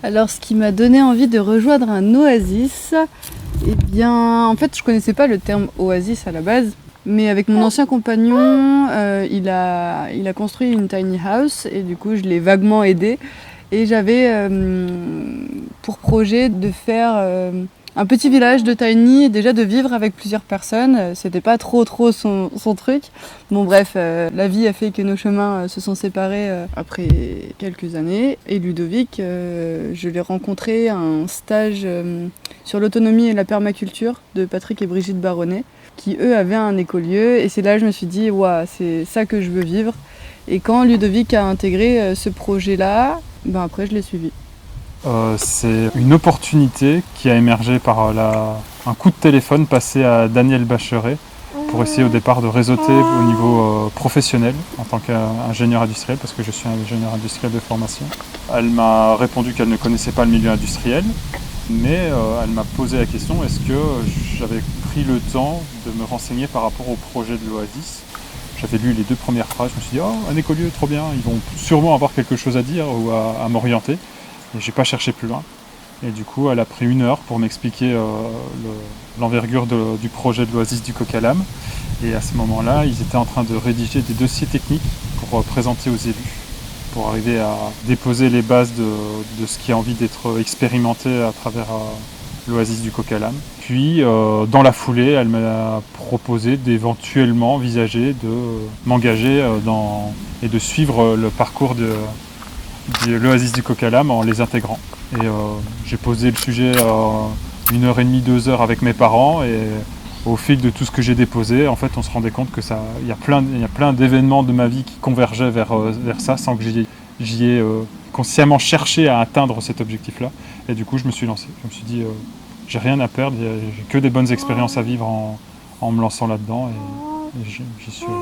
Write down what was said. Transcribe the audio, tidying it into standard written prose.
Alors, ce qui m'a donné envie de rejoindre un oasis, eh bien, en fait, je connaissais pas le terme oasis à la base, mais avec mon ancien compagnon, il a construit une tiny house et du coup, je l'ai vaguement aidé. Et j'avais pour projet de faire un petit village de tiny et déjà de vivre avec plusieurs personnes. C'était pas trop son truc. Bon bref, la vie a fait que nos chemins se sont séparés après quelques années. Et Ludovic, je l'ai rencontré à un stage sur l'autonomie et la permaculture de Patrick et Brigitte Baronnet, qui eux avaient un écolieu. Et c'est là que je me suis dit, ouah, c'est ça que je veux vivre. Et quand Ludovic a intégré ce projet-là, ben après je l'ai suivi. C'est une opportunité qui a émergé par un coup de téléphone passé à Danielle Bacheret pour essayer au départ de réseauter au niveau professionnel en tant qu'ingénieur industriel, parce que je suis ingénieur industriel de formation. Elle m'a répondu qu'elle ne connaissait pas le milieu industriel, mais elle m'a posé la question, est-ce que j'avais pris le temps de me renseigner par rapport au projet de l'Oasis. J'avais lu les 2 premières phrases, je me suis dit, oh, un écolieu, trop bien, ils vont sûrement avoir quelque chose à dire ou à m'orienter. Et j'ai pas cherché plus loin. Et du coup, elle a pris 1 heure pour m'expliquer l'envergure du projet de l'Oasis du Coq à l'Âne. Et à ce moment-là, ils étaient en train de rédiger des dossiers techniques pour présenter aux élus, pour arriver à déposer les bases de ce qui a envie d'être expérimenté à travers l'Oasis du Coq à l'Âne. Puis, dans la foulée, elle m'a proposé d'éventuellement envisager de m'engager et de suivre le parcours de l'Oasis du Coq à l'Âne en les intégrant. Et j'ai posé le sujet 1h30, 2 heures avec mes parents, et au fil de tout ce que j'ai déposé, en fait, on se rendait compte que il y a plein d'événements de ma vie qui convergeaient vers ça, sans que j'y ai consciemment cherché à atteindre cet objectif-là. Et du coup, je me suis lancé. Je me suis dit, j'ai rien à perdre, j'ai que des bonnes expériences à vivre en me lançant là-dedans, et j'y suis allé.